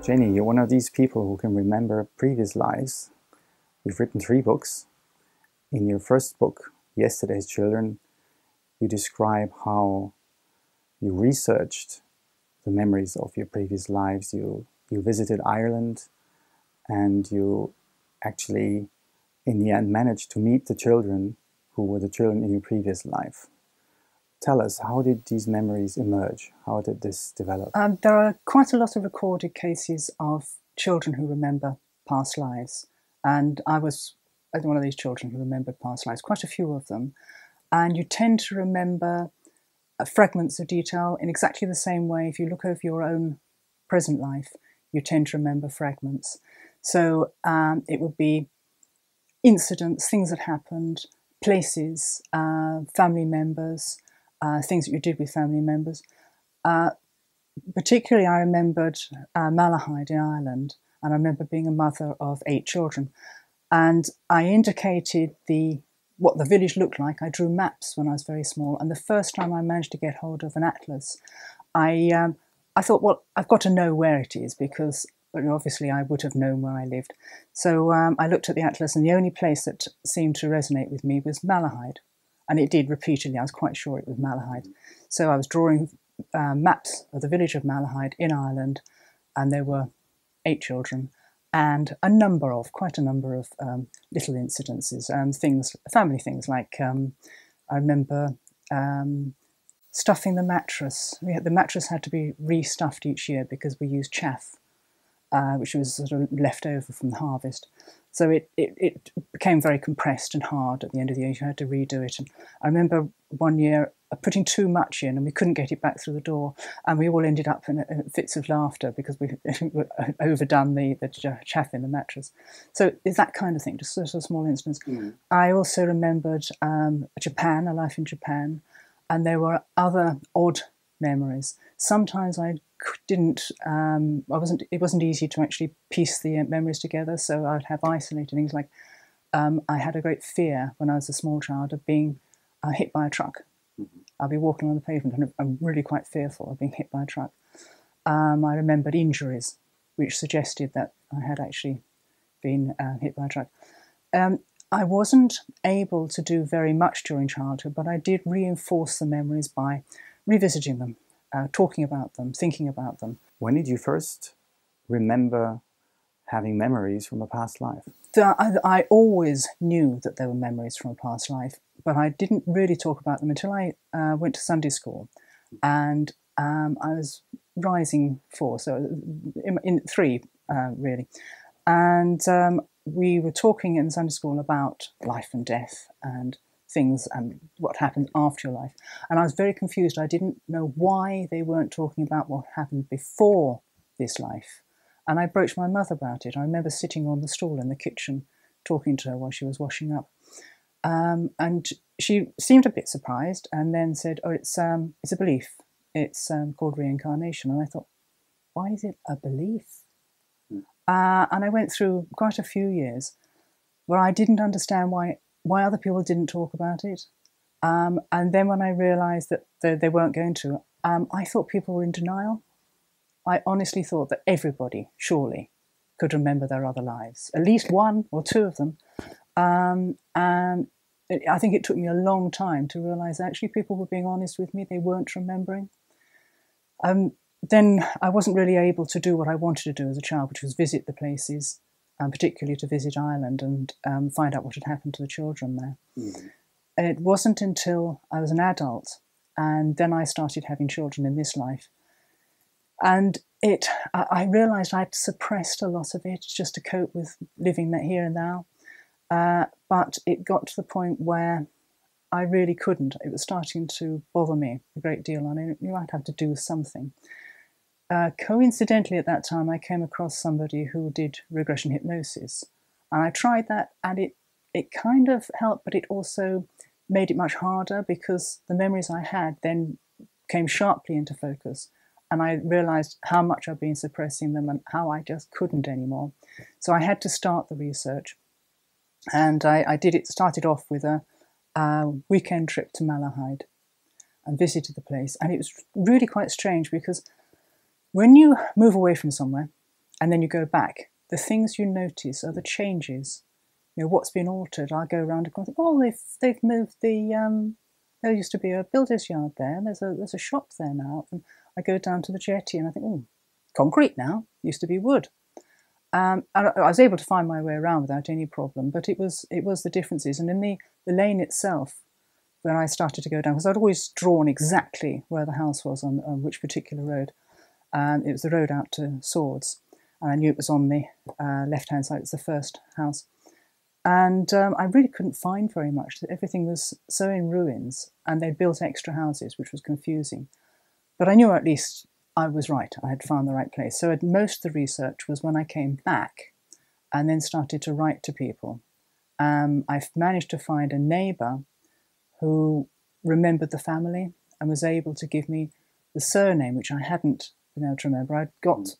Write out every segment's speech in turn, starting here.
Jenny, you're one of these people who can remember previous lives. You've written 3 books. In your first book, Yesterday's Children, you describe how you researched the memories of your previous lives. You visited Ireland, and you actually, in the end, managed to meet the children who were the children in your previous life. Tell us, how did these memories emerge? How did this develop? There are quite a lot of recorded cases of children who remember past lives. And I was one of these children who remembered past lives, quite a few of them. And you tend to remember fragments of detail in exactly the same way. If you look over your own present life, you tend to remember fragments. So it would be incidents, things that happened, places, family members, things that you did with family members. Particularly, I remembered Malahide in Ireland, and I remember being a mother of 8 children. And I indicated what the village looked like. I drew maps when I was very small, and the first time I managed to get hold of an atlas, I thought, well, I've got to know where it is, because obviously I would have known where I lived. So I looked at the atlas, and the only place that seemed to resonate with me was Malahide. And it did repeatedly. I was quite sure it was Malahide. So I was drawing maps of the village of Malahide in Ireland, and there were 8 children, and quite a number of little incidences and things, family things, like I remember stuffing the mattress. The mattress had to be restuffed each year because we used chaff, which was sort of left over from the harvest. So it became very compressed and hard at the end of the year. You had to redo it. And I remember one year putting too much in, and we couldn't get it back through the door, and we all ended up in fits of laughter because we overdone the chaff in the mattress. So it's that kind of thing, just sort of small incidents. I also remembered Japan, a life in Japan, and there were other odd memories. Sometimes it wasn't easy to actually piece the memories together, so I'd have isolated things like I had a great fear when I was a small child of being hit by a truck. I'd be walking on the pavement and I'm really quite fearful of being hit by a truck. I remembered injuries, which suggested that I had actually been hit by a truck. I wasn't able to do very much during childhood, but I did reinforce the memories by revisiting them, talking about them, thinking about them. When did you first remember having memories from a past life? I always knew that there were memories from a past life, but I didn't really talk about them until I went to Sunday school. And I was rising 4, so in 3, really. And we were talking in Sunday school about life and death and things and what happens after your life. And I was very confused. I didn't know why they weren't talking about what happened before this life. And I broached my mother about it. I remember sitting on the stool in the kitchen talking to her while she was washing up. And she seemed a bit surprised and then said, oh, it's a belief. It's called reincarnation. And I thought, why is it a belief? And I went through quite a few years where I didn't understand why other people didn't talk about it. And then when I realised that they weren't going to, I thought people were in denial. I honestly thought that everybody, surely, could remember their other lives, at least 1 or 2 of them. And I think it took me a long time to realise that actually people were being honest with me. They weren't remembering. Then I wasn't really able to do what I wanted to do as a child, which was visit the places, particularly to visit Ireland and find out what had happened to the children there. And it wasn't until I was an adult, and then I started having children in this life. And I realised I'd suppressed a lot of it just to cope with living that here and now. But it got to the point where I really couldn't. It was starting to bother me a great deal, and I knew I'd have to do something. Coincidentally, at that time, I came across somebody who did regression hypnosis. And I tried that, and it kind of helped, but it also made it much harder because the memories I had then came sharply into focus. And I realised how much I'd been suppressing them and how I just couldn't anymore. So I had to start the research. And I did it, started off with a weekend trip to Malahide and visited the place. And it was really quite strange because when you move away from somewhere and then you go back. The things you notice are the changes. You know, what's been altered. I go around and think, oh, they've moved the. There used to be a builder's yard there. There's a shop there now. And I go down to the jetty and I think, oh, concrete now. Used to be wood. And I was able to find my way around without any problem. But it was the differences. And in the lane itself, when I started to go down, because I'd always drawn exactly where the house was on which particular road. It was the road out to Swords. And I knew it was on the left-hand side. It was the first house. And I really couldn't find very much. Everything was so in ruins, and they'd built extra houses, which was confusing. But I knew at least I was right. I had found the right place. So most of the research was when I came back and then started to write to people. I've managed to find a neighbour who remembered the family and was able to give me the surname, which I hadn't been able to remember. I'd got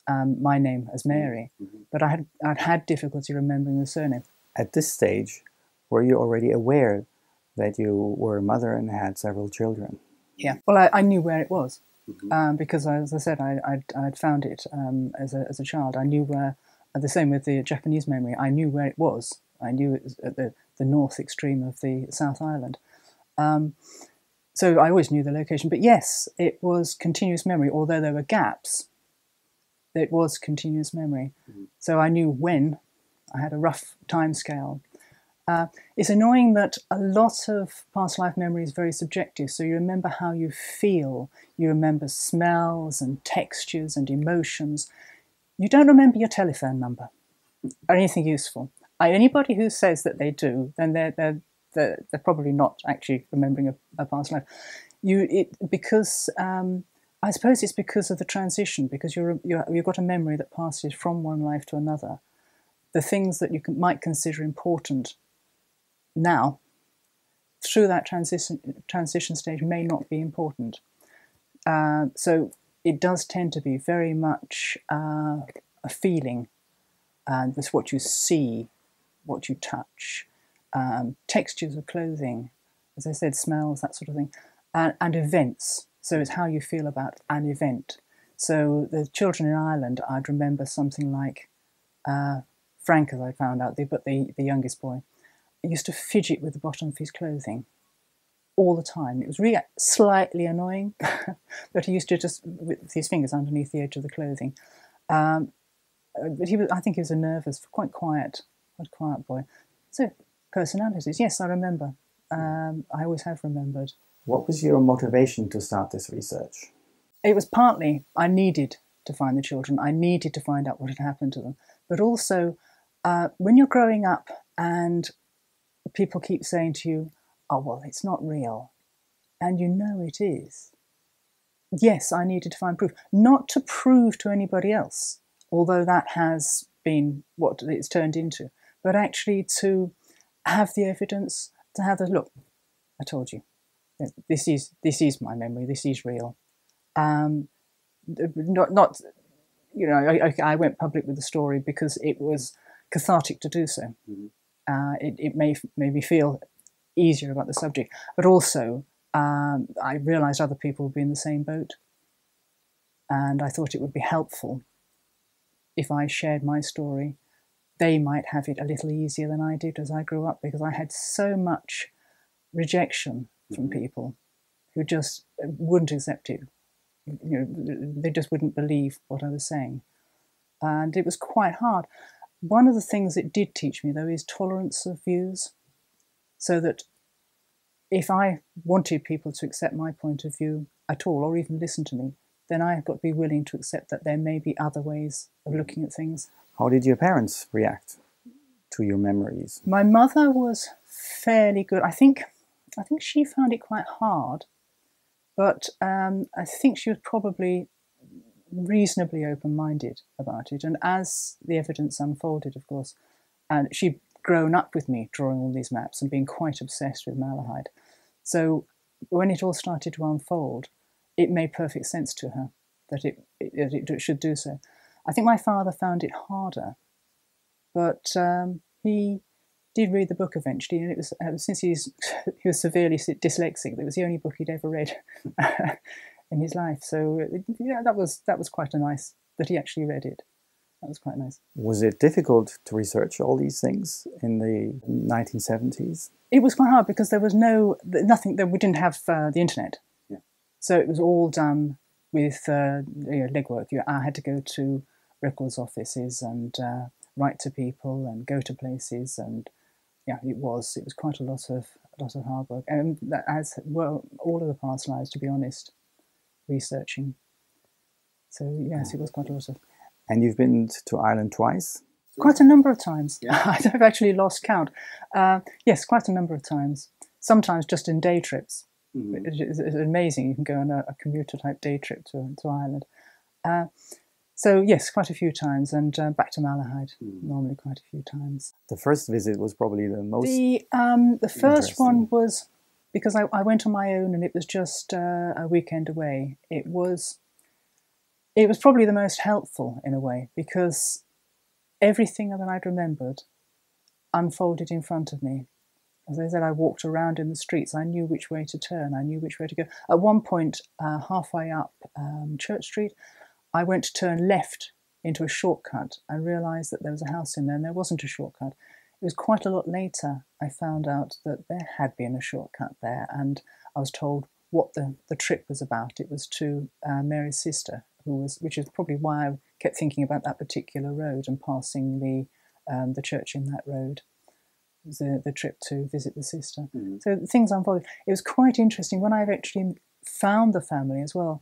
my name as Mary, but I'd had difficulty remembering the surname. At this stage, were you already aware that you were a mother and had several children? Yeah, well, I knew where it was because, as I said, I'd found it as a child. I knew where. The same with the Japanese memory. I knew where it was. I knew it was at the north extreme of the South Island. So I always knew the location. But yes, it was continuous memory, although there were gaps. It was continuous memory. So I knew when. I had a rough time scale. It's annoying that a lot of past life memory is very subjective. So you remember how you feel. You remember smells and textures and emotions. You don't remember your telephone number or anything useful. Anybody who says that they do, then they're probably not actually remembering a past life. Because I suppose it's because of the transition, because you've got a memory that passes from one life to another. The things that you might consider important now, through that transition stage, may not be important. So it does tend to be very much a feeling, and it's what you see, what you touch, textures of clothing, as I said, smells, that sort of thing, and events. So it's how you feel about an event. So the children in Ireland, I'd remember something like Frank, as I found out, but the youngest boy, he used to fidget with the bottom of his clothing all the time. It was really slightly annoying, but he used to just, with his fingers underneath the edge of the clothing. But I think he was a nervous, quite quiet boy. So personalities, yes, I remember. I always have remembered. What was your motivation to start this research? It was partly I needed to find the children. I needed to find out what had happened to them. But also, when you're growing up and people keep saying to you, oh, well, it's not real, and you know it is. Yes, I needed to find proof. Not to prove to anybody else, although that has been what it's turned into, but actually to have the evidence, to have the look. I told you, this is my memory. This is real. Not you know. I went public with the story because it was cathartic to do so. It made me feel easier about the subject, but also I realised other people would be in the same boat, and I thought it would be helpful if I shared my story. They might have it a little easier than I did as I grew up, because I had so much rejection from people who just wouldn't accept it. You know, they just wouldn't believe what I was saying, and it was quite hard. One of the things it did teach me, though, is tolerance of views, so that if I wanted people to accept my point of view at all, or even listen to me, then I have got to be willing to accept that there may be other ways of looking at things. How did your parents react to your memories? My mother was fairly good. I think she found it quite hard, but I think she was probably reasonably open-minded about it. And as the evidence unfolded, of course, and she'd grown up with me drawing all these maps and being quite obsessed with Malahide. So when it all started to unfold, it made perfect sense to her that it should do so. I think my father found it harder, but he did read the book eventually, and it was since he was severely dyslexic, it was the only book he'd ever read in his life. So yeah, that was quite nice that he actually read it. That was quite nice. Was it difficult to research all these things in the 1970s? It was quite hard because there was nothing. We didn't have the internet, so it was all done with legwork. I had to go to records offices and write to people and go to places, and it was quite a lot of hard work, and as well all of the past lives, to be honest, researching. So yes, it was quite a lot of. And you've been to Ireland twice? Quite a number of times. I've actually lost count. Yes, quite a number of times. Sometimes just in day trips. It's amazing. You can go on a commuter-type day trip to Ireland. So yes, quite a few times, and back to Malahide, normally quite a few times. The first visit was probably the most. The first one was because I went on my own, and it was just a weekend away. It was probably the most helpful in a way, because everything that I'd remembered unfolded in front of me. As I said, I walked around in the streets. I knew which way to turn. I knew which way to go. At one point, halfway up Church Street, I went to turn left into a shortcut and realised that there was a house in there, and there wasn't a shortcut. It was quite a lot later I found out that there had been a shortcut there, and I was told what the trip was about. It was to Mary's sister, which is probably why I kept thinking about that particular road and passing the church in that road. It was the trip to visit the sister. So things unfolded. It was quite interesting when I actually found the family as well.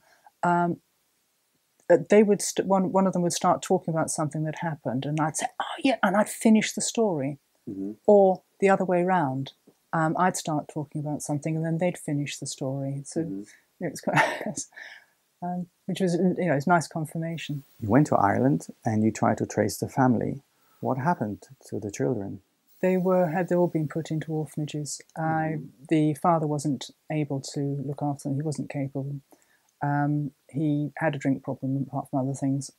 They would one of them would start talking about something that happened, and I'd say, "Oh yeah," and I'd finish the story, or the other way round. I'd start talking about something, and then they'd finish the story. So it was quite. Which was, it's nice confirmation. You went to Ireland and you tried to trace the family. What happened to the children? They had all been put into orphanages. The father wasn't able to look after them. He wasn't capable. He had a drink problem, apart from other things.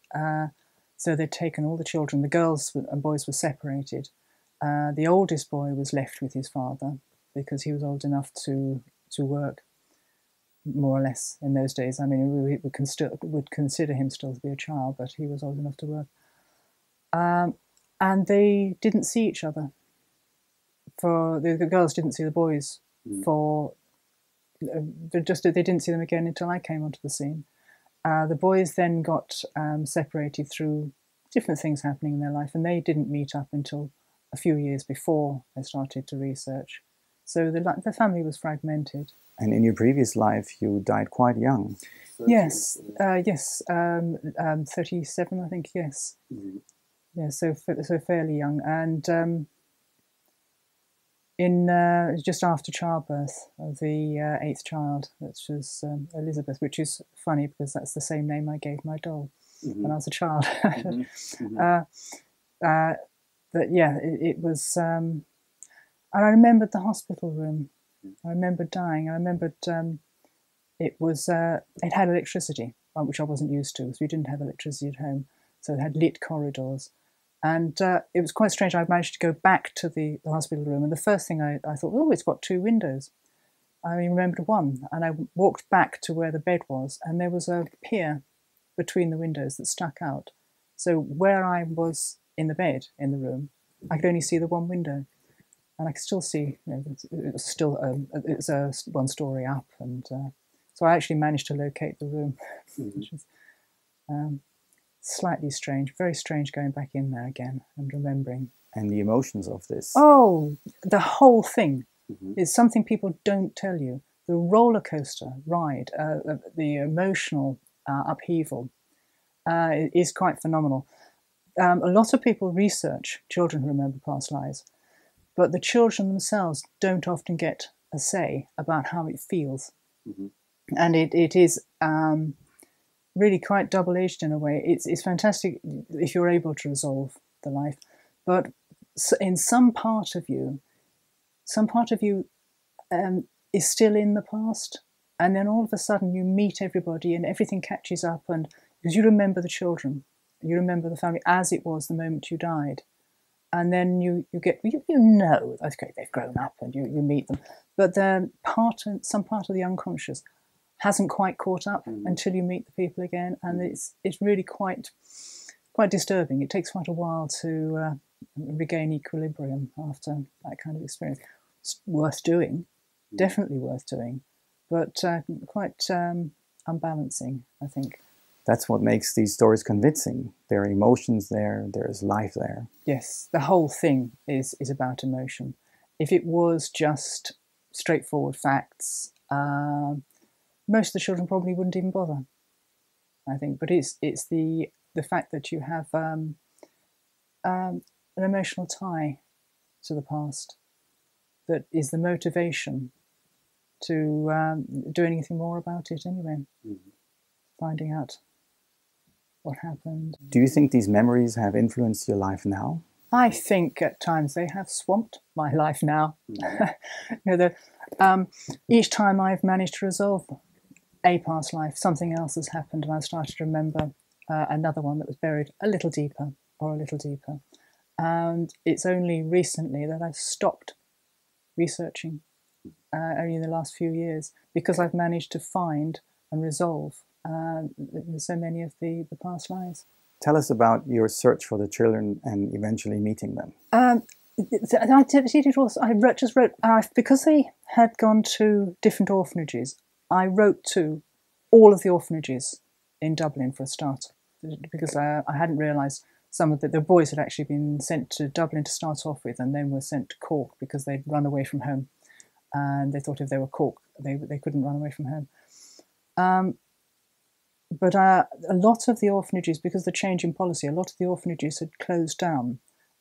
So they'd taken all the children. The girls and boys were separated. The oldest boy was left with his father because he was old enough to work, more or less, in those days. I mean, we would consider him still to be a child, but he was old enough to work. And they didn't see each other. The girls didn't see the boys they didn't see them again until I came onto the scene. The boys then got separated through different things happening in their life, and they didn't meet up until a few years before I started to research. So the family was fragmented. And in your previous life, you died quite young. 30, yes, 37, I think. Yes, yeah, so fairly young, and in just after childbirth of the 8th child, which was Elizabeth, which is funny because that's the same name I gave my doll when I was a child. But yeah, it was, and I remembered the hospital room. I remembered dying. I remembered it had electricity, which I wasn't used to, because we didn't have electricity at home. So it had lit corridors. And it was quite strange. I managed to go back to the hospital room, and the first thing I thought, oh, it's got 2 windows. I remembered one, and I walked back to where the bed was, and there was a pier between the windows that stuck out. So where I was in the bed, in the room, I could only see the one window. And I could still see, it was still it's a 1 story up, and so I actually managed to locate the room, which was slightly strange, very strange going back in there again and remembering. And the emotions of this. Oh, the whole thing is something people don't tell you. The roller coaster ride, the emotional upheaval is quite phenomenal. A lot of people research children who remember past lives, but the children themselves don't often get a say about how it feels. And it is really quite double-edged in a way. It's fantastic if you're able to resolve the life, but in some part of you is still in the past, and then all of a sudden you meet everybody and everything catches up, and because you remember the children, you remember the family as it was the moment you died. And then you get, okay, they've grown up, and you meet them. But then some part of the unconscious hasn't quite caught up until you meet the people again. And it's really quite quite disturbing. It takes quite a while to regain equilibrium after that kind of experience. It's worth doing, definitely worth doing, but quite unbalancing, I think. That's what makes these stories convincing. There are emotions there, there's life there. Yes, the whole thing is about emotion. If it was just straightforward facts, most of the children probably wouldn't even bother, I think. But it's the fact that you have an emotional tie to the past that is the motivation to do anything more about it anyway. Finding out what happened. Do you think these memories have influenced your life now? I think at times they have swamped my life now. Each time I've managed to resolve a past life, something else has happened, and I've started to remember another one that was buried a little deeper. And it's only recently that I've stopped researching, only in the last few years, because I've managed to find and resolve so many of the past lives. Tell us about your search for the children and eventually meeting them. I did it also. I just wrote, because they had gone to different orphanages, I wrote to all of the orphanages in Dublin for a start, because I hadn't realised some of the boys had actually been sent to Dublin to start off with, and then were sent to Cork because they'd run away from home. And they thought if they were Cork, they couldn't run away from home. But a lot of the orphanages, because of the change in policy, a lot of the orphanages had closed down,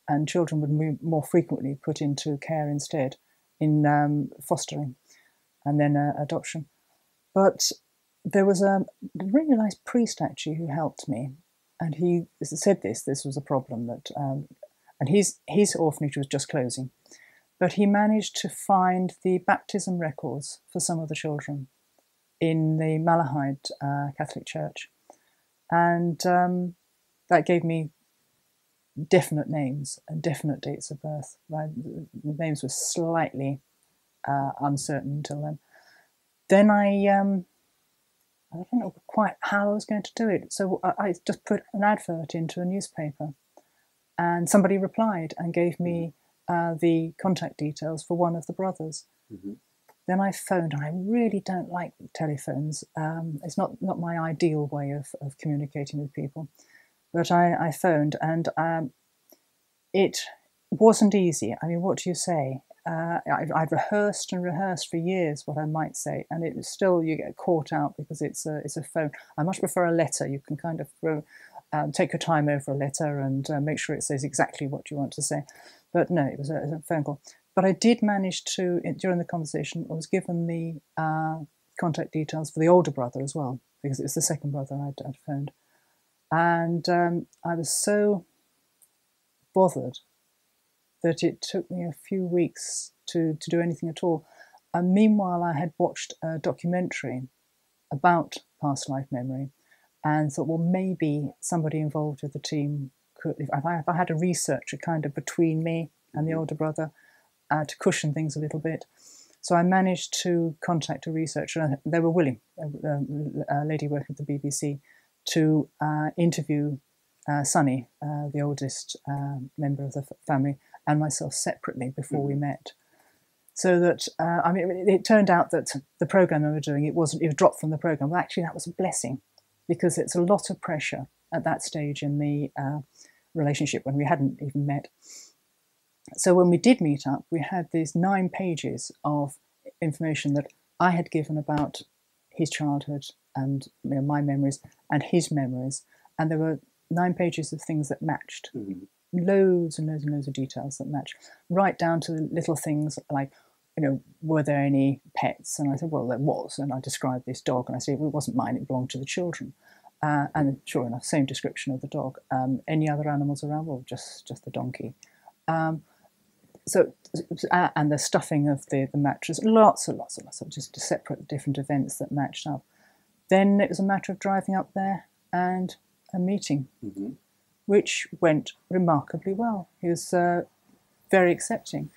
and children would be more frequently put into care instead, in fostering and then adoption. But there was a really nice priest actually who helped me, and he said this was a problem that, and his orphanage was just closing, but he managed to find the baptism records for some of the children in the Malahide Catholic Church, and that gave me definite names and definite dates of birth. The names were slightly uncertain until then. Then I don't know quite how I was going to do it, so I just put an advert into a newspaper, and somebody replied and gave me the contact details for one of the brothers. Then I phoned, and I really don't like telephones. It's not my ideal way of communicating with people. But I phoned, and it wasn't easy. I mean, what do you say? I've rehearsed and rehearsed for years what I might say, and it still, you get caught out because it's a phone. I much prefer a letter. You can kind of take your time over a letter and make sure it says exactly what you want to say. But no, it was a phone call. But I did manage to, during the conversation, I was given the contact details for the older brother as well, because it was the second brother I'd phoned. And I was so bothered that it took me a few weeks to do anything at all. And meanwhile, I had watched a documentary about past life memory and thought, well, maybe somebody involved with the team could, if I had a researcher kind of between me and the older brother, to cushion things a little bit. So I managed to contact a researcher, and they were willing, a lady working at the BBC, to interview Sonny, the oldest member of the family, and myself separately before we met. So that, I mean, it turned out that the programme they were doing, it was dropped from the programme. Well, actually, that was a blessing, because it's a lot of pressure at that stage in the relationship when we hadn't even met. So when we did meet up, we had these 9 pages of information that I had given about his childhood and my memories and his memories. And there were 9 pages of things that matched. Loads and loads and loads of details that matched, right down to little things like, were there any pets? And I said, well, there was. And I described this dog, and I said, well, it wasn't mine, it belonged to the children. And sure enough, same description of the dog. Any other animals around? Well, just the donkey. And the stuffing of the mattress, lots and lots of just separate different events that matched up. Then it was a matter of driving up there and a meeting, which went remarkably well. He was very accepting.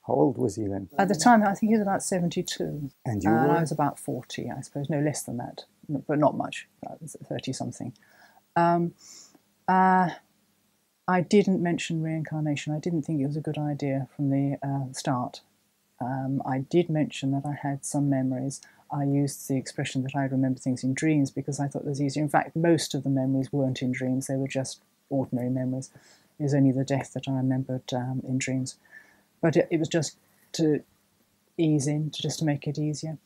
How old was he then? At the time, I think he was about 72. And you were? I was about 40, I suppose, no less than that, but not much, 30-something. I didn't mention reincarnation. I didn't think it was a good idea from the start. I did mention that I had some memories. I used the expression that I remember things in dreams because I thought it was easier. In fact, most of the memories weren't in dreams. They were just ordinary memories. It was only the death that I remembered in dreams. But it was just to ease in, just to make it easier.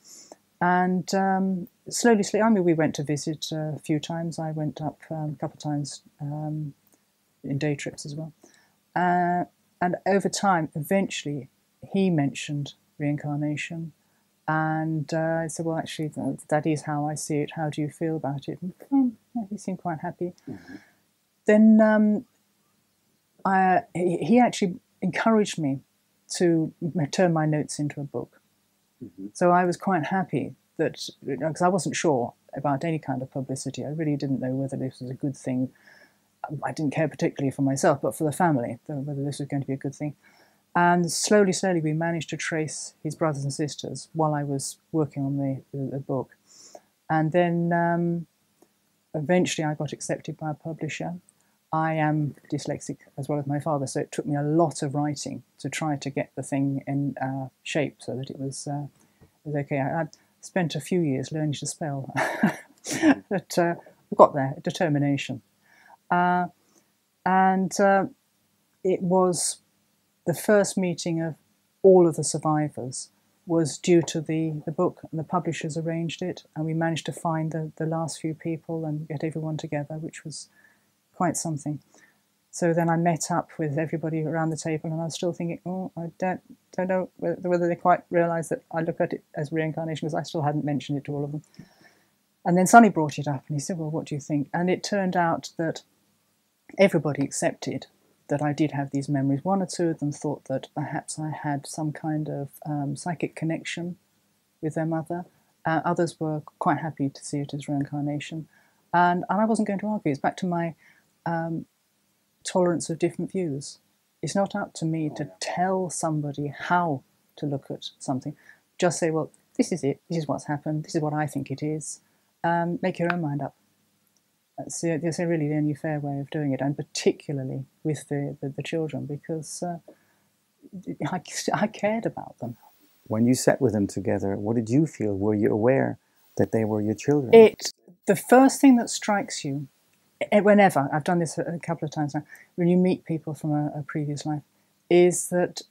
And slowly, I mean, we went to visit a few times. I went up a couple of times in day trips as well. And over time, eventually, he mentioned reincarnation. And I said, well, actually, that is how I see it. How do you feel about it? And, he seemed quite happy. Mm-hmm. Then he actually encouraged me to turn my notes into a book. Mm-hmm. So I was quite happy that, because I wasn't sure about any kind of publicity. I really didn't know whether this was a good thing. I didn't care particularly for myself, but for the family, whether this was going to be a good thing. And slowly, we managed to trace his brothers and sisters while I was working on the book. And then eventually I got accepted by a publisher. I am dyslexic as well as my father, so it took me a lot of writing to try to get the thing in shape so that it was okay. I spent a few years learning to spell, but got there, determination. And it was the first meeting of all of the survivors was due to the book, and the publishers arranged it, and we managed to find the last few people and get everyone together, which was quite something. So then I met up with everybody around the table, and I was still thinking, I don't know whether they quite realised that I look at it as reincarnation, because I still hadn't mentioned it to all of them. And then Sonny brought it up, and he said, well, what do you think? And it turned out that everybody accepted that I did have these memories. One or two of them thought that perhaps I had some kind of psychic connection with their mother. Others were quite happy to see it as reincarnation. And I wasn't going to argue. It's back to my tolerance of different views. It's not up to me to tell somebody how to look at something. Just say, well, this is it. This is what's happened. This is what I think it is. Make your own mind up. That's really the only fair way of doing it, and particularly with the children, because I cared about them. When you sat with them together, what did you feel? Were you aware that they were your children? The first thing that strikes you, whenever, I've done this a couple of times now, when you meet people from a previous life, is that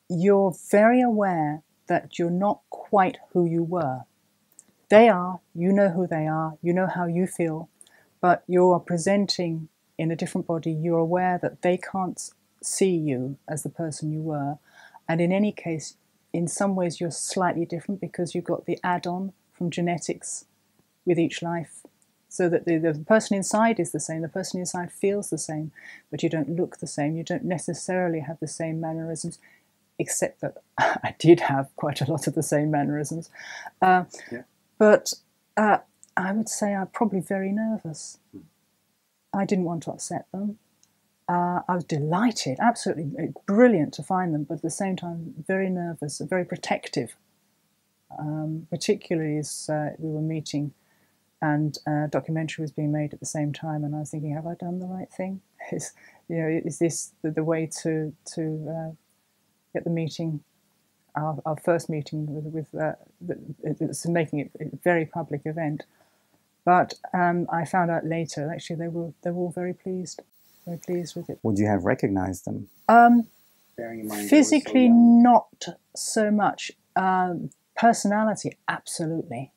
you're very aware that you're not quite who you were. They are, you know who they are, you know how you feel, but you're presenting in a different body. You're aware that they can't see you as the person you were. And in any case, in some ways, you're slightly different because you've got the add-on from genetics with each life. So that the person inside is the same, the person inside feels the same, but you don't look the same. You don't necessarily have the same mannerisms, except that I did have quite a lot of the same mannerisms. But I would say I'm probably very nervous. I didn't want to upset them. I was delighted, absolutely brilliant to find them, but at the same time very nervous, very protective, particularly as we were meeting and a documentary was being made at the same time, and I was thinking, have I done the right thing? Is this the way to get the meeting, our first meeting with making it a very public event? But I found out later, actually, they were all very pleased with it. Would you have recognized them? Bearing in mind physically, not so much. Personality, absolutely.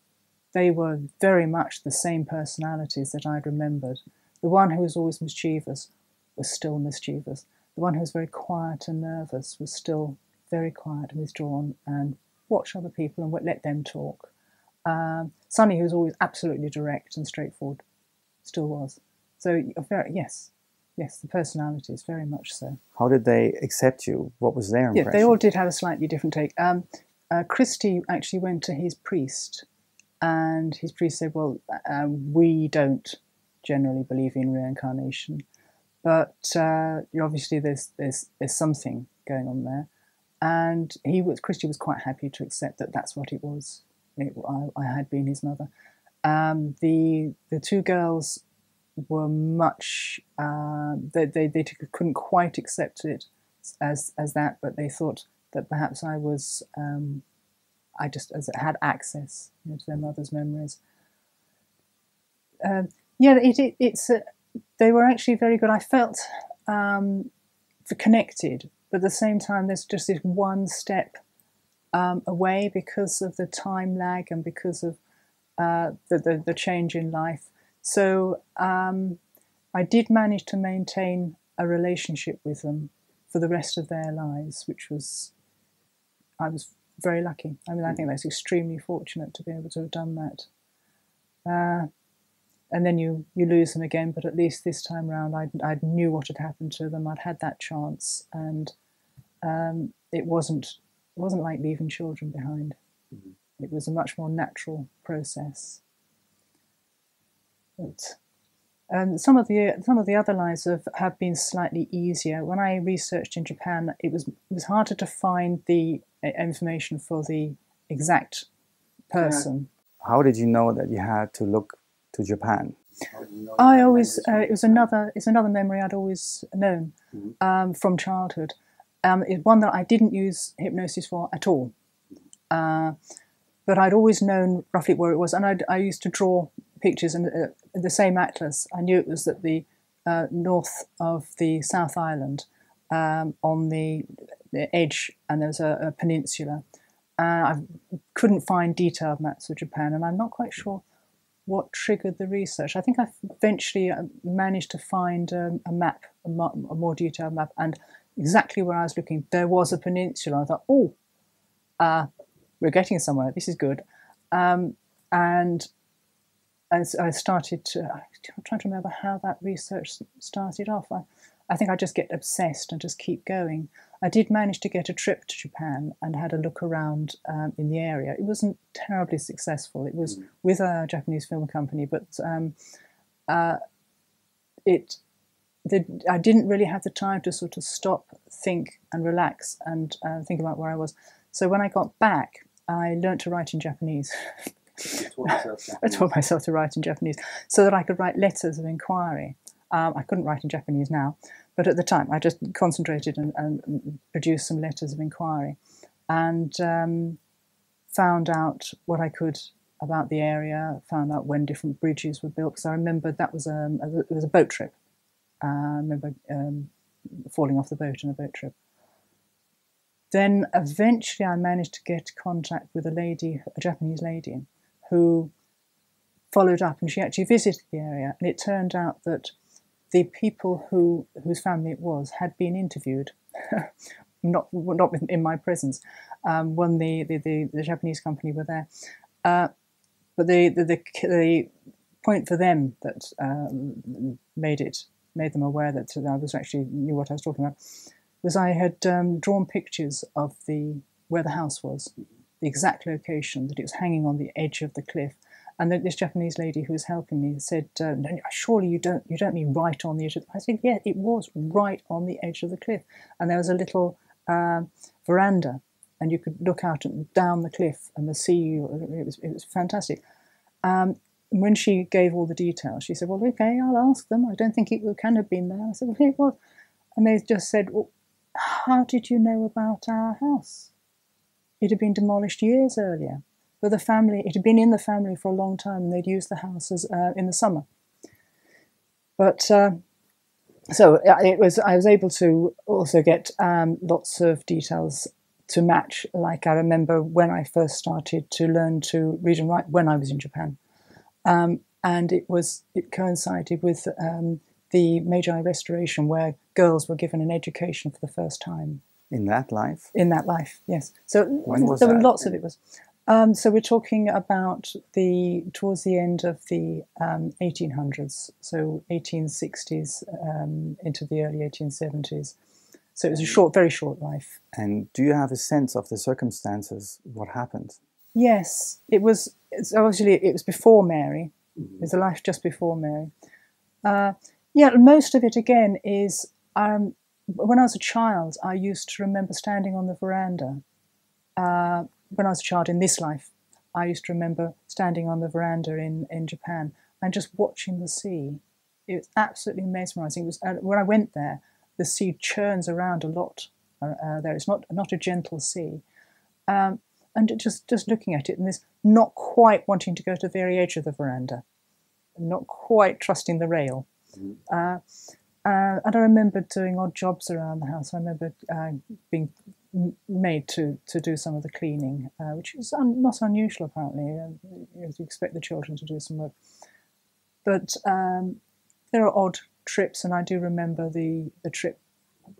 They were very much the same personalities that I'd remembered. The one who was always mischievous was still mischievous. The one who was very quiet and nervous was still very quiet and withdrawn and watch other people and let them talk. Sonny, who was always absolutely direct and straightforward, still was. So, yes, the personalities, very much so. How did they accept you? What was their impression? Yeah, they all did have a slightly different take. Christy actually went to his priest, and his priest said, well, we don't generally believe in reincarnation, but obviously there's something going on there. And Christy was quite happy to accept that that's what it was. I had been his mother. The two girls were much, they couldn't quite accept it as that, but they thought that perhaps I was, I just had access, you know, to their mother's memories. Yeah, they were actually very good. I felt connected, but at the same time, there's just this one step away because of the time lag and because of the change in life. So I did manage to maintain a relationship with them for the rest of their lives, which was, I was very lucky. I mean, I think that's extremely fortunate to be able to have done that. And then you lose them again, but at least this time around I knew what had happened to them. I'd had that chance, and it wasn't like leaving children behind. Mm-hmm. It was a much more natural process. But some of the other lives have been slightly easier. When I researched in Japan, it was harder to find the information for the exact person. How did you know that you had to look to Japan? I always it's another memory I'd always known from childhood. It's one that I didn't use hypnosis for at all, but I'd always known roughly where it was, and I used to draw pictures and the same atlas. I knew it was at the north of the South Island, on the edge, and there was a peninsula. I couldn't find detailed maps of Japan, and I'm not quite sure what triggered the research. I think I eventually managed to find a map, a more detailed map, and exactly where I was looking, there was a peninsula. I thought, oh, we're getting somewhere. This is good. And as I started to, I'm trying to remember how that research started off. I think I just get obsessed and just keep going. I did manage to get a trip to Japan and had a look around in the area. It wasn't terribly successful. It was with a Japanese film company, but I didn't really have the time to sort of stop, think and relax and think about where I was. So when I got back, I learnt to write in Japanese. I taught myself to write in Japanese so that I could write letters of inquiry. I couldn't write in Japanese now, but at the time I just concentrated and produced some letters of inquiry and found out what I could about the area, found out when different bridges were built, because I remember that was it was a boat trip. I remember falling off the boat in a boat trip. Then eventually I managed to get contact with a Japanese lady, who followed up, and she actually visited the area, and it turned out that the people whose family it was had been interviewed, not in my presence, when the Japanese company were there. But the point for them that made them aware that I was actually knew what I was talking about was I had drawn pictures of where the house was, the exact location, that it was hanging on the edge of the cliff. And this Japanese lady who was helping me said, "No, surely you don't mean right on the edge of the..." I said, "Yeah, it was right on the edge of the cliff." And there was a little veranda, and you could look out and down the cliff and the sea. It was fantastic. When she gave all the details, she said, "Well, okay, I'll ask them. I don't think it can have been there." I said, "Well, it was." And they just said, "Well, how did you know about our house? It had been demolished years earlier. But the family, it had been in the family for a long time, and they'd used the house in the summer." But so I was able to also get lots of details to match. Like I remember when I first started to learn to read and write when I was in Japan, and it coincided with the Meiji Restoration, where girls were given an education for the first time. In that life? In that life, yes. So when was there that? were lots of it was. So we're talking about towards the end of the 1800s, so 1860s into the early 1870s. So it was a very short life. And do you have a sense of the circumstances, what happened? Yes, it was before Mary. It was a life just before Mary. Yeah, most of it again is when I was a child, I used to remember standing on the veranda. When I was a child in this life, I used to remember standing on the veranda in Japan and just watching the sea. was absolutely mesmerising. It was when I went there, the sea churns around a lot there. It's not a gentle sea. And just looking at it, and this not quite wanting to go to the very edge of the veranda, not quite trusting the rail. And I remember doing odd jobs around the house. I remember being made to do some of the cleaning, which is not unusual apparently. You expect the children to do some work. But there are odd trips, and I do remember the trip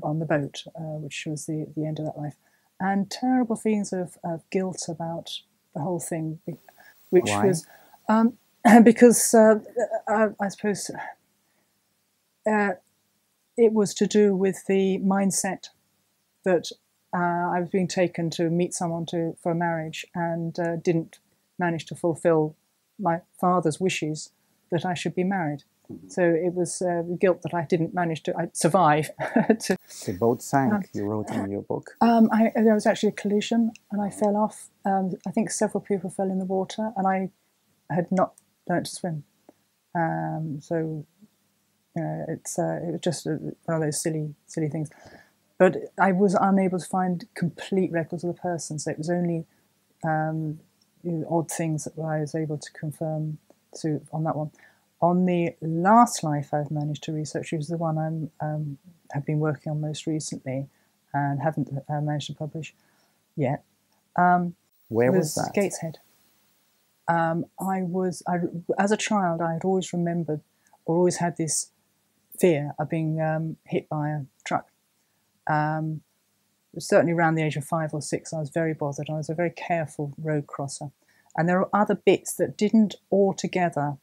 on the boat, which was the end of that life. And terrible feelings of guilt about the whole thing, which Why? was because I suppose it was to do with the mindset that I was being taken to meet someone for marriage and didn't manage to fulfil my father's wishes that I should be married. So it was guilt that I didn't manage to survive. The boat sank, you wrote in your book. There was actually a collision and I fell off. I think several people fell in the water and I had not learnt to swim. So it was just one of those silly things. But I was unable to find complete records of the person, so it was only odd things that I was able to confirm on that one. On the last life I've managed to research, which is the one have been working on most recently and haven't managed to publish yet. Where was that? Gateshead. As a child, I had always remembered or always had this fear of being hit by a truck. Certainly around the age of 5 or 6, I was very bothered. I was a very careful road crosser. And there are other bits that didn't altogether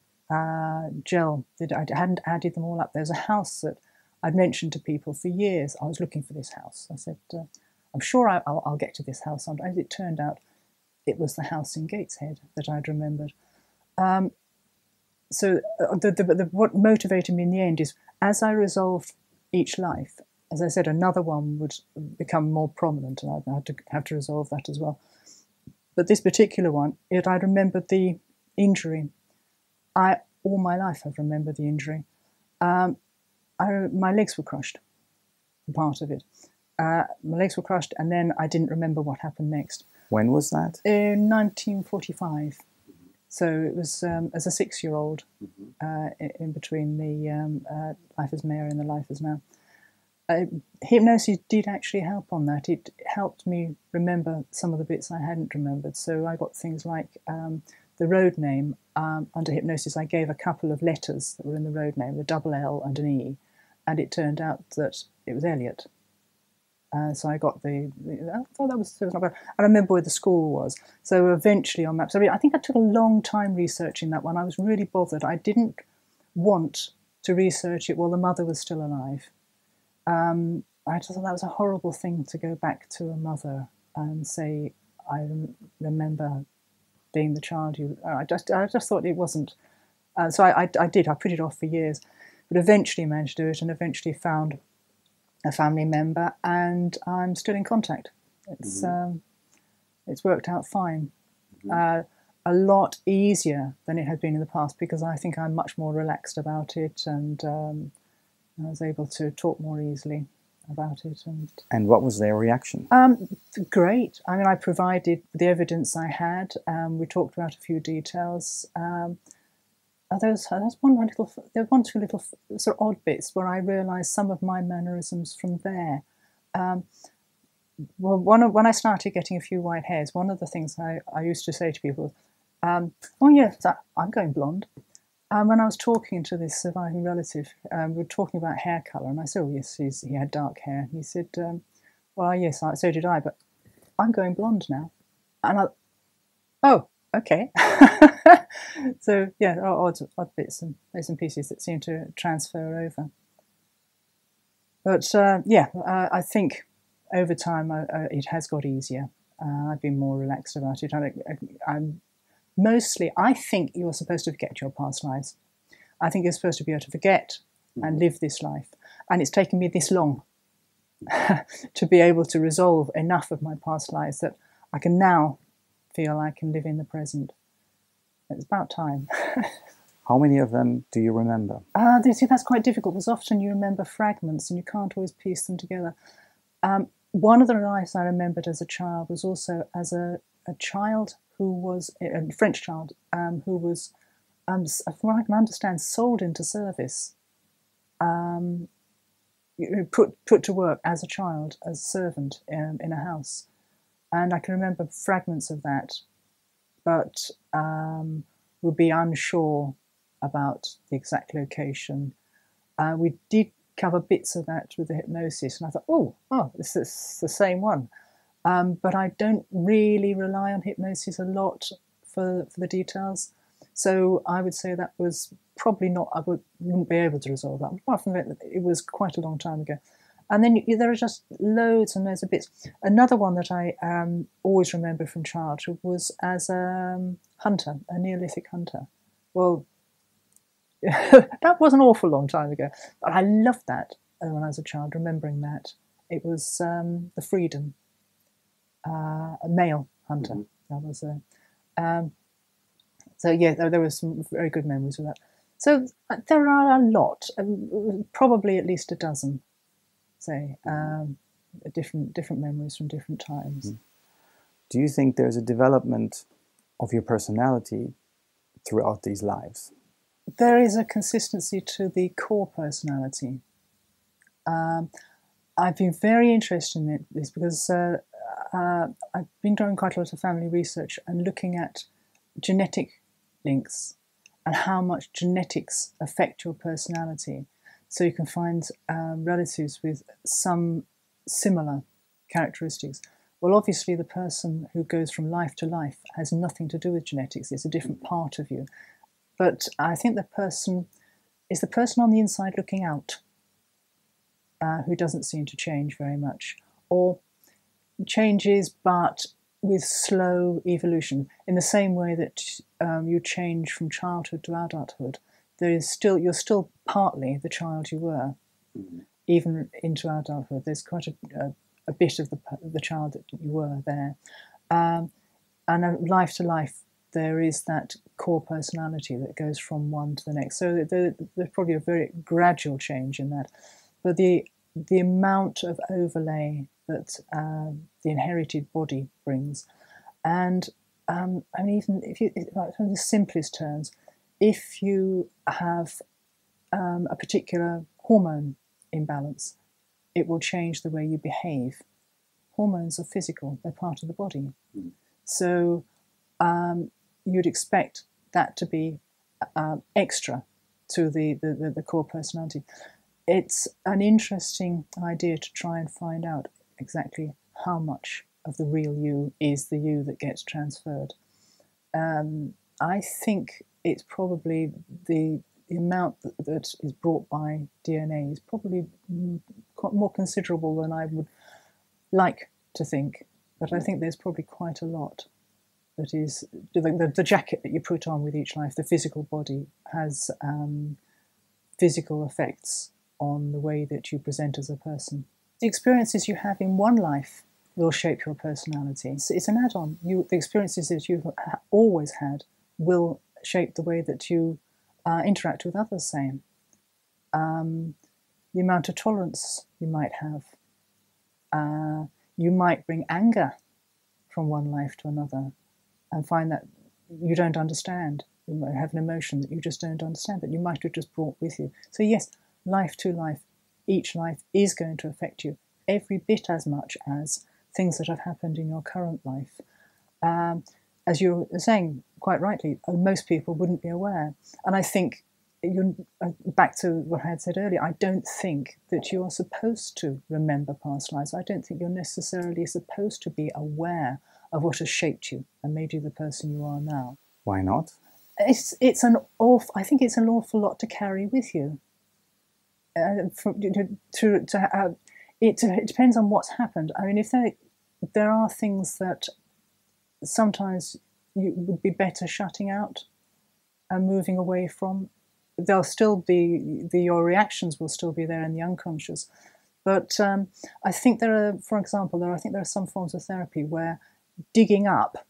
gel. I hadn't added them all up. There's a house that I'd mentioned to people for years. I was looking for this house. I said, I'm sure I'll get to this house. As it turned out, it was the house in Gateshead that I'd remembered. So what motivated me in the end is, as I resolved each life, as I said, another one would become more prominent, and I'd have to resolve that as well. But this particular one, I remembered the injury. All my life I've remembered the injury. My legs were crushed, part of it. My legs were crushed, and then I didn't remember what happened next. When was that? In 1945. So it was as a 6-year-old, in between the Life as Mayor and the Life as Now. Hypnosis did actually help on that. It helped me remember some of the bits I hadn't remembered. So I got things like the road name. Under hypnosis, I gave a couple of letters that were in the road name, the double L and an E, and it turned out that it was Elliot. So I got I thought that was not bad. I remember where the school was. So eventually on maps, I think I took a long time researching that one. I was really bothered. I didn't want to research it while the mother was still alive. I just thought that was a horrible thing to go back to a mother and say, I remember being the child you... I just thought it wasn't. So I did. I put it off for years. But eventually managed to do it and eventually found a family member, and I'm still in contact. It's worked out fine. A lot easier than it had been in the past because I think I'm much more relaxed about it, and I was able to talk more easily about it. And what was their reaction? Great. I mean, I provided the evidence I had. We talked about a few details. There was one or two little sort of odd bits where I realised some of my mannerisms from there. When I started getting a few white hairs, one of the things I used to say to people, oh yes, I'm going blonde. When I was talking to this surviving relative, we were talking about hair colour, and I said, oh yes, he had dark hair. And he said, well, yes, so did I, but I'm going blonde now. And oh, okay. So yeah, odd bits and pieces that seem to transfer over. But I think over time it has got easier. I've been more relaxed about it. I think you're supposed to forget your past lives. I think you're supposed to be able to forget and live this life. And it's taken me this long to be able to resolve enough of my past lives that I can now feel I can live in the present. It's about time. How many of them do you remember? You see, that's quite difficult because often you remember fragments and you can't always piece them together. One of the lives I remembered as a child was also as a child who was a French child who was, from what I can understand, sold into service, put to work as a child, as a servant in a house. And I can remember fragments of that, but would be unsure about the exact location. We did cover bits of that with the hypnosis, and I thought, oh, this is the same one. But I don't really rely on hypnosis a lot for the details. So I would say that was probably not, I wouldn't be able to resolve that. Apart from it, it was quite a long time ago. And then there are just loads and loads of bits. Another one that I always remember from childhood was as a hunter, a Neolithic hunter. Well, that was an awful long time ago, but I loved that when I was a child, remembering that. It was the Freedom, a male hunter. Mm-hmm. That was so yeah, there were some very good memories of that. So there are a lot, probably at least a dozen, say, different memories from different times. Mm-hmm. Do you think there's a development of your personality throughout these lives? There is a consistency to the core personality. I've been very interested in this because I've been doing quite a lot of family research and looking at genetic links and how much genetics affect your personality. So you can find relatives with some similar characteristics. Well, obviously the person who goes from life to life has nothing to do with genetics. It's a different part of you. But I think the person is the person on the inside looking out, who doesn't seem to change very much, or changes but with slow evolution. In the same way that you change from childhood to adulthood, you're still partly the child you were, even into adulthood. There's quite a bit of the child that you were there, and life to life, there is that core personality that goes from one to the next. So there's probably a very gradual change in that. But the amount of overlay that the inherited body brings, and I mean, even if you, like, in the simplest terms, if you have a particular hormone imbalance, it will change the way you behave. Hormones are physical; they're part of the body. So you'd expect that to be extra to the core personality. It's an interesting idea to try and find out exactly how much of the real you is the you that gets transferred. I think it's probably the amount that is brought by DNA is probably more considerable than I would like to think, but I think there's probably quite a lot that is the jacket that you put on with each life. The physical body has physical effects on the way that you present as a person. The experiences you have in one life will shape your personality. It's an add-on. The experiences that you've always had will shape the way that you interact with others, say. The amount of tolerance you might have. You might bring anger from one life to another and find that you don't understand. You might have an emotion that you just don't understand, that you might have just brought with you. So yes, life to life, each life is going to affect you every bit as much as things that have happened in your current life. As you're saying quite rightly, most people wouldn't be aware. And I think, back to what I had said earlier, I don't think that you're supposed to remember past lives. I don't think you're necessarily supposed to be aware of what has shaped you and made you the person you are now. Why not? I think it's an awful lot to carry with you. It depends on what's happened. I mean, if there are things that sometimes you would be better shutting out and moving away from, there'll still be your reactions will still be there in the unconscious. But I think there are some forms of therapy where digging up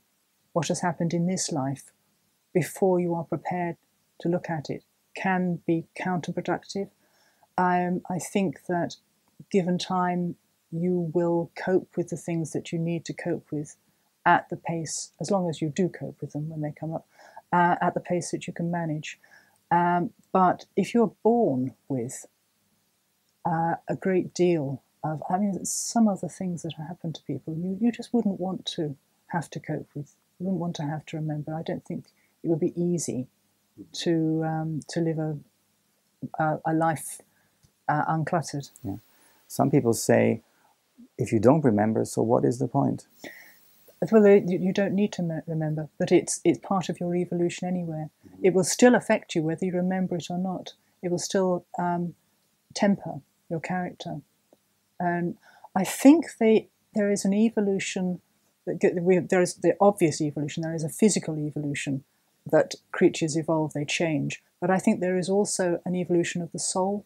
what has happened in this life before you are prepared to look at it can be counterproductive. I think that given time, you will cope with the things that you need to cope with at the pace, as long as you do cope with them when they come up, at the pace that you can manage. But if you're born with a great deal of, I mean, some of the things that happen to people, you just wouldn't want to have to cope with. You wouldn't want to have to remember. I don't think it would be easy to live a life uncluttered. Yeah. Some people say, if you don't remember, so what is the point? Well, you don't need to remember, but it's part of your evolution anyway. It will still affect you whether you remember it or not. It will still temper your character. And I think there is an evolution, there is the obvious evolution, there is a physical evolution, that creatures evolve, they change. But I think there is also an evolution of the soul,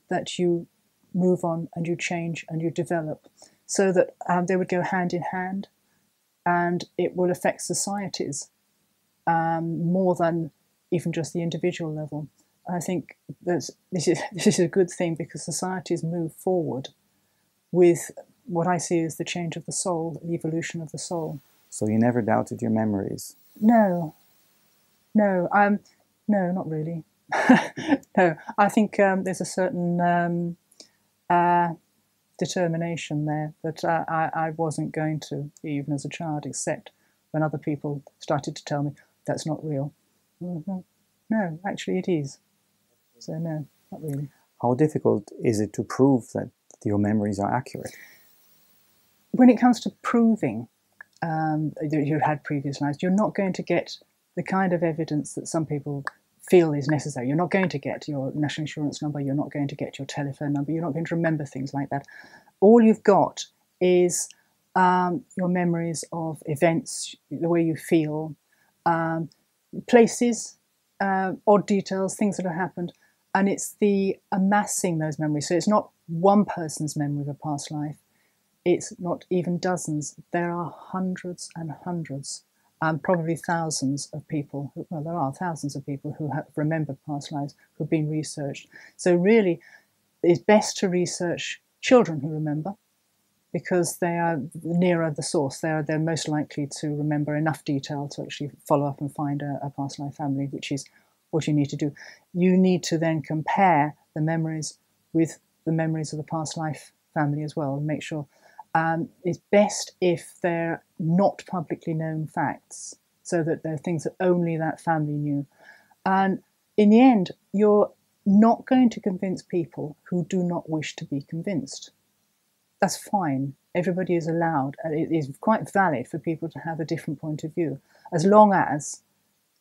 that you move on and you change and you develop, so that they would go hand in hand, and it will affect societies more than even just the individual level. I think this is a good thing, because societies move forward with what I see as the change of the soul, the evolution of the soul. So you never doubted your memories? No, not really. No, I think there's a certain determination there that I wasn't going to, even as a child, except when other people started to tell me that's not real. Mm-hmm. No, actually it is. So no, not really. How difficult is it to prove that your memories are accurate? When it comes to proving that you had previous lives, you're not going to get the kind of evidence that some people feel is necessary. You're not going to get your national insurance number, you're not going to get your telephone number, you're not going to remember things like that. All you've got is your memories of events, the way you feel, places, odd details, things that have happened, and it's the amassing those memories. So it's not one person's memory of a past life, it's not even dozens, there are hundreds and hundreds, probably thousands of people, well, there are thousands of people who have remembered past lives, who've been researched. So really, it's best to research children who remember, because they are nearer the source. They're most likely to remember enough detail to actually follow up and find a past life family, which is what you need to do. You need to then compare the memories with the memories of the past life family as well, and make sure it's best if they're not publicly known facts, so that they're things that only that family knew. And in the end, you're not going to convince people who do not wish to be convinced. That's fine. Everybody is allowed, and it is quite valid for people to have a different point of view, as long as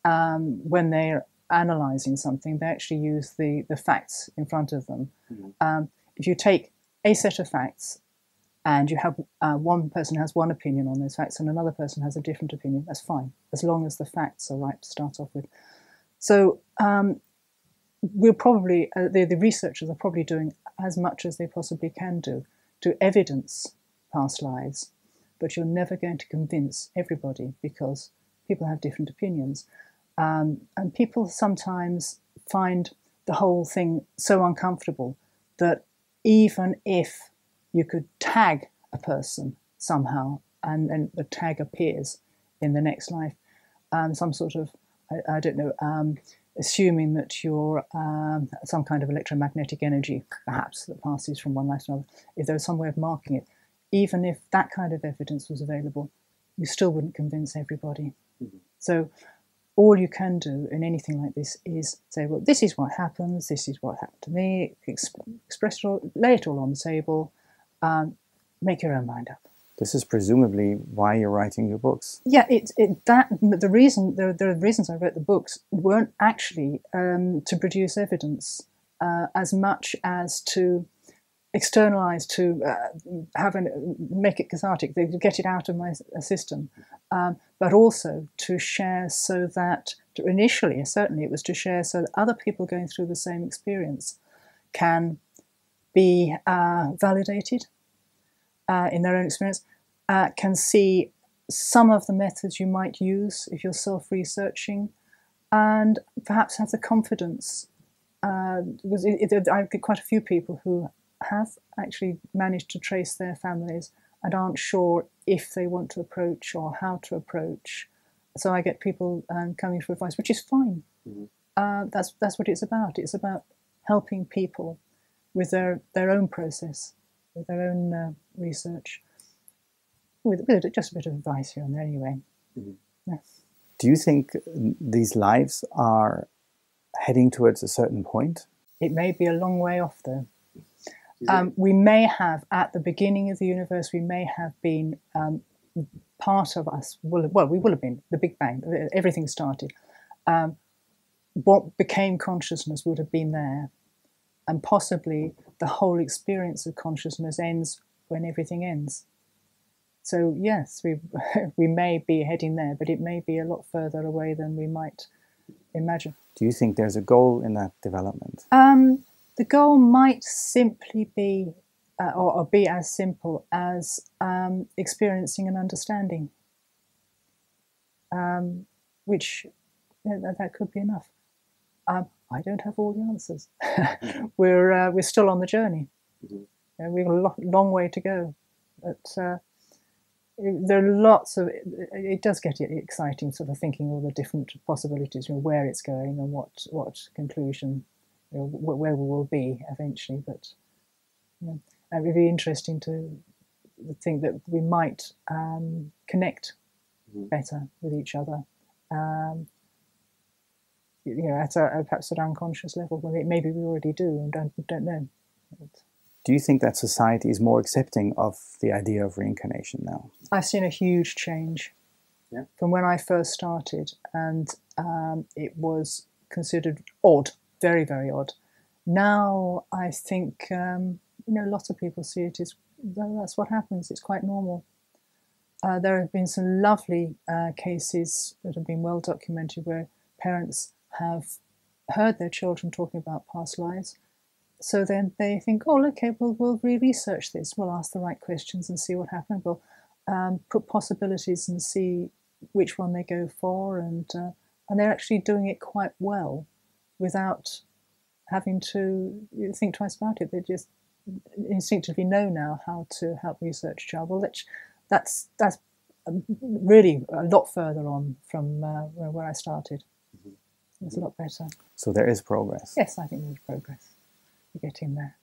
when they're analysing something, they actually use the facts in front of them. Mm-hmm. If you take a set of facts and you have one person has one opinion on those facts and another person has a different opinion, that's fine, as long as the facts are right to start off with. So we'll probably, the researchers are probably doing as much as they possibly can do to evidence past lives, but you're never going to convince everybody, because people have different opinions. And people sometimes find the whole thing so uncomfortable that even if you could tag a person somehow, and the tag appears in the next life, some sort of, I don't know, assuming that you're some kind of electromagnetic energy, perhaps, that passes from one life to another, if there was some way of marking it, even if that kind of evidence was available, you still wouldn't convince everybody. Mm-hmm. So all you can do in anything like this is say, well, this is what happens, this is what happened to me, express it all, lay it all on the table, make your own mind up. This is presumably why you're writing your books. Yeah, the reasons I wrote the books weren't actually to produce evidence as much as to externalize, to make it cathartic, to get it out of my system, but also to share, so that initially, certainly, it was to share so that other people going through the same experience can be validated in their own experience, can see some of the methods you might use if you're self-researching, and perhaps have the confidence. Because I get quite a few people who have actually managed to trace their families and aren't sure if they want to approach or how to approach. So I get people coming for advice, which is fine. Mm-hmm. That's what it's about. It's about helping people with their own process, with their own research, with just a bit of advice here and there anyway. Mm-hmm. Yeah. Do you think these lives are heading towards a certain point? It may be a long way off, though. We may have, at the beginning of the universe, we may have been part of us. We will have been the Big Bang. Everything started. What became consciousness would have been there, and possibly the whole experience of consciousness ends when everything ends. So yes, we may be heading there, but it may be a lot further away than we might imagine. Do you think there's a goal in that development? The goal might simply be, or be as simple as experiencing and understanding, which that could be enough. I don't have all the answers. We're still on the journey. Mm-hmm. We've a long way to go, but there are lots of. It does get exciting, sort of thinking all the different possibilities, where it's going and what conclusion. Where we will be eventually, but it would be interesting to think that we might connect better with each other, at perhaps at an unconscious level. Well, maybe we already do and don't know. Do you think that society is more accepting of the idea of reincarnation now? I've seen a huge change from when I first started, and it was considered odd. Very, very odd. Now I think lots of people see it as that's what happens. It's quite normal. There have been some lovely cases that have been well documented where parents have heard their children talking about past lives. So then they think, oh, okay, we'll research this. We'll ask the right questions and see what happens. We'll put possibilities and see which one they go for, and they're actually doing it quite well, without having to think twice about it. They just instinctively know now how to help research a child. Well, that's really a lot further on from where I started. Mm-hmm. It's a lot better. So there is progress. Yes, I think there's progress. We're getting there.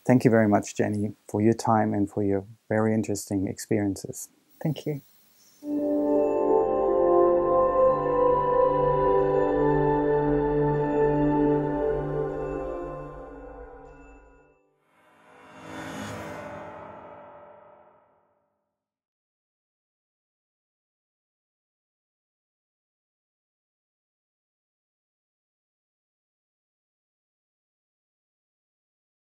Thank you very much, Jenny, for your time and for your very interesting experiences. Thank you.